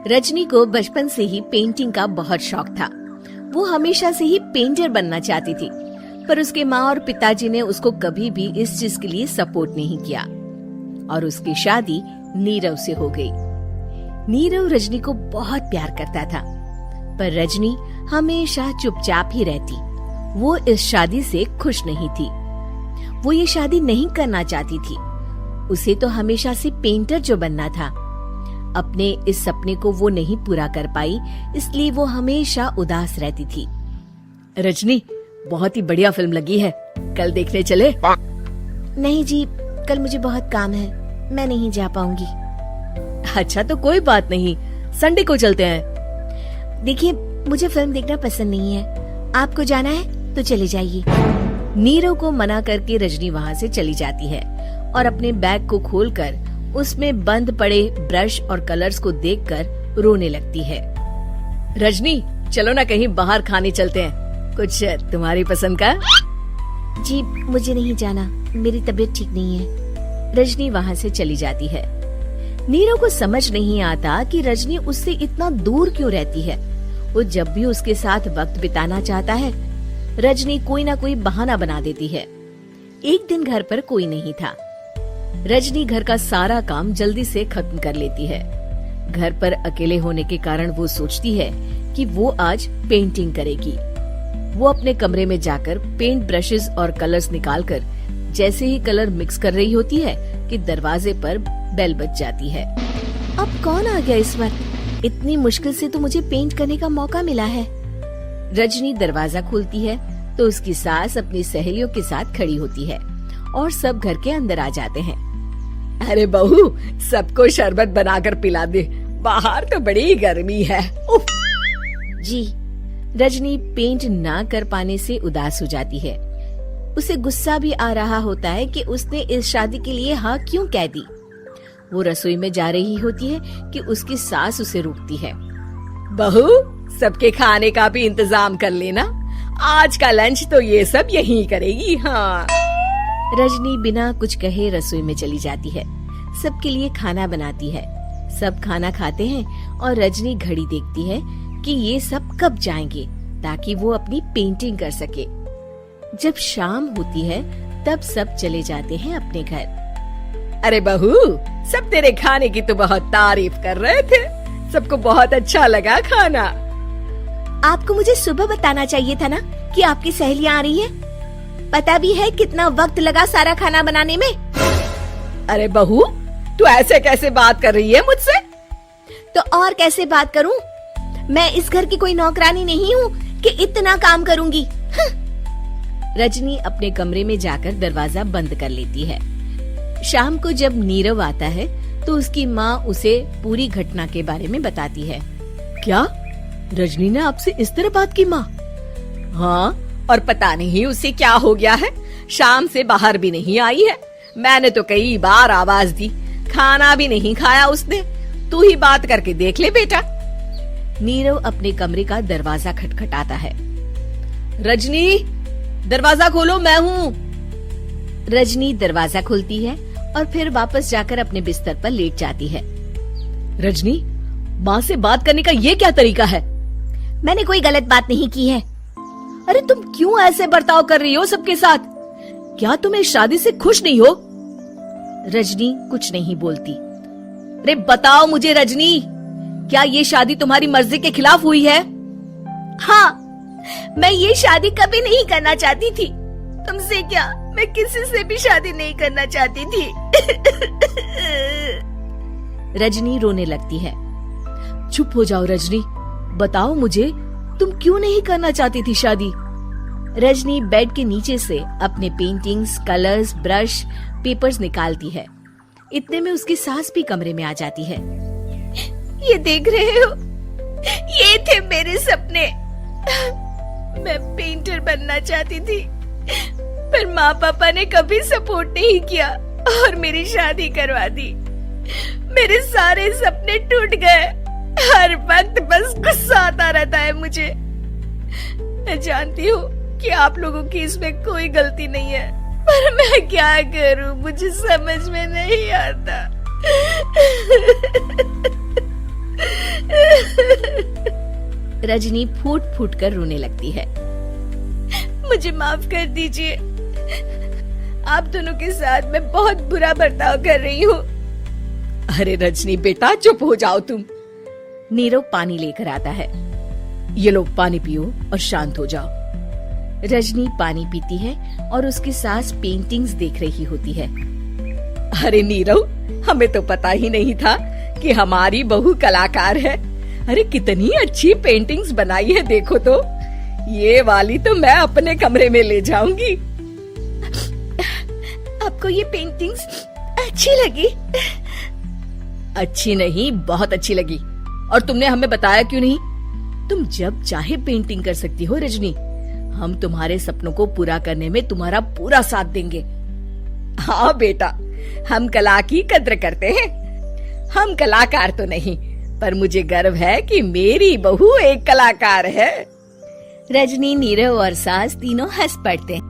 रजनी को बचपन से ही पेंटिंग का बहुत शौक था। वो हमेशा से ही पेंटर बनना चाहती थी, पर उसके माँ और पिताजी ने उसको कभी भी इस चीज के लिए सपोर्ट नहीं किया और उसकी शादी नीरव से हो गई। नीरव रजनी को बहुत प्यार करता था, पर रजनी हमेशा चुपचाप ही रहती। वो इस शादी से खुश नहीं थी। वो ये शादी नहीं करना चाहती थी। उसे तो हमेशा से पेंटर जो बनना था। अपने इस सपने को वो नहीं पूरा कर पाई, इसलिए वो हमेशा उदास रहती थी। रजनी, बहुत ही बढ़िया फिल्म लगी है, कल देखने चले? नहीं जी, कल मुझे बहुत काम है, मैं नहीं जा पाऊंगी। अच्छा तो कोई बात नहीं, संडे को चलते हैं। देखिए, मुझे फिल्म देखना पसंद नहीं है, आपको जाना है तो चले जाइए। नीरव को मना करके रजनी वहाँ से चली जाती है और अपने बैग को खोलकर उसमें बंद पड़े ब्रश और कलर्स को देखकर रोने लगती है। रजनी, चलो ना कहीं बाहर खाने चलते हैं, कुछ तुम्हारी पसंद का। जी मुझे नहीं जाना, मेरी तबीयत ठीक नहीं है। रजनी वहाँ से चली जाती है। नीरव को समझ नहीं आता कि रजनी उससे इतना दूर क्यों रहती है। वो जब भी उसके साथ वक्त बिताना चाहता है, रजनी कोई ना कोई बहाना बना देती है। एक दिन घर पर कोई नहीं था। रजनी घर का सारा काम जल्दी से खत्म कर लेती है। घर पर अकेले होने के कारण वो सोचती है कि वो आज पेंटिंग करेगी। वो अपने कमरे में जाकर पेंट ब्रशेस और कलर्स निकालकर जैसे ही कलर मिक्स कर रही होती है कि दरवाजे पर बेल बज जाती है। अब कौन आ गया इस वक्त? इतनी मुश्किल से तो मुझे पेंट करने का मौका मिला है। रजनी दरवाजा खोलती है तो उसकी सास अपनी सहेलियों के साथ खड़ी होती है और सब घर के अंदर आ जाते हैं। अरे बहू, सबको शरबत बनाकर पिला दे, बाहर तो बड़ी गर्मी है। उफ। जी। रजनी पेंट ना कर पाने से उदास हो जाती है। उसे गुस्सा भी आ रहा होता है कि उसने इस शादी के लिए हाँ क्यों कह दी। वो रसोई में जा रही होती है कि उसकी सास उसे रोकती है। बहू, सबके खाने का भी इंतजाम कर लेना, आज का लंच तो ये सब यहीं करेगी। हाँ। रजनी बिना कुछ कहे रसोई में चली जाती है। सबके लिए खाना बनाती है। सब खाना खाते हैं और रजनी घड़ी देखती है कि ये सब कब जाएंगे ताकि वो अपनी पेंटिंग कर सके। जब शाम होती है तब सब चले जाते हैं अपने घर। अरे बहू, सब तेरे खाने की तो बहुत तारीफ कर रहे थे, सबको बहुत अच्छा लगा खाना। आपको मुझे सुबह बताना चाहिए था ना कि आपकी सहेलियां आ रही हैं। पता भी है कितना वक्त लगा सारा खाना बनाने में। अरे बहू, तू ऐसे कैसे बात कर रही है मुझसे? तो और कैसे बात करूं? मैं इस घर की कोई नौकरानी नहीं हूँ कि इतना काम करूंगी। रजनी अपने कमरे में जाकर दरवाजा बंद कर लेती है। शाम को जब नीरव आता है तो उसकी माँ उसे पूरी घटना के बारे में बताती है। क्या रजनी ने आपसे इस तरह बात की माँ? हाँ, और पता नहीं उसे क्या हो गया है, शाम से बाहर भी नहीं आई है। मैंने तो कई बार आवाज दी, खाना भी नहीं खाया उसने। तू ही बात करके देख ले बेटा। नीरव अपने कमरे का दरवाजा खटखटाता है। रजनी, दरवाजा खोलो, मैं हूँ। रजनी दरवाजा खोलती है और फिर वापस जाकर अपने बिस्तर पर लेट जाती है। रजनी, माँ से बात करने का ये क्या तरीका है? मैंने कोई गलत बात नहीं की है। अरे तुम क्यों ऐसे बर्ताव कर रही हो सबके साथ? क्या तुम इस शादी से खुश नहीं हो? रजनी कुछ नहीं बोलती। अरे बताओ मुझे रजनी, क्या ये शादी तुम्हारी मर्जी के खिलाफ हुई है? हाँ, मैं ये शादी कभी नहीं करना चाहती थी। तुमसे क्या, मैं किसी से भी शादी नहीं करना चाहती थी। रजनी रोने लगती है। चुप हो जाओ रजनी, बताओ मुझे, तुम क्यों नहीं करना चाहती थी शादी? रजनी बेड के नीचे से अपने पेंटिंग्स, कलर्स, ब्रश, पेपर्स निकालती है। इतने में उसकी सास भी कमरे में आ जाती है। ये देख रहे हो, ये थे मेरे सपने। मैं पेंटर बनना चाहती थी, पर माँ पापा ने कभी सपोर्ट नहीं किया और मेरी शादी करवा दी। मेरे सारे सपने टूट गए। हर वक्त बस गुस्सा आता रहता है मुझे। मैं जानती हूँ कि आप लोगों की इसमें कोई गलती नहीं है, पर मैं क्या करूँ, मुझे समझ में नहीं आता। रजनी फूट फूट कर रोने लगती है। मुझे माफ कर दीजिए, आप दोनों के साथ मैं बहुत बुरा बर्ताव कर रही हूँ। अरे रजनी बेटा चुप हो जाओ तुम। नीरव पानी लेकर आता है। ये लो पानी पियो और शांत हो जाओ। रजनी पानी पीती है और उसकी सास पेंटिंग्स देख रही होती है। अरे नीरव, हमें तो पता ही नहीं था कि हमारी बहू कलाकार है। अरे कितनी अच्छी पेंटिंग्स बनाई है, देखो तो। ये वाली तो मैं अपने कमरे में ले जाऊंगी। आपको ये पेंटिंग्स अच्छी लगी? अच्छी नहीं, बहुत अच्छी लगी। और तुमने हमें बताया क्यों नहीं? तुम जब चाहे पेंटिंग कर सकती हो रजनी। हम तुम्हारे सपनों को पूरा करने में तुम्हारा पूरा साथ देंगे। हाँ बेटा, हम कला की कद्र करते हैं। हम कलाकार तो नहीं, पर मुझे गर्व है कि मेरी बहू एक कलाकार है। रजनी, नीरव और सास तीनों हंस पड़ते हैं।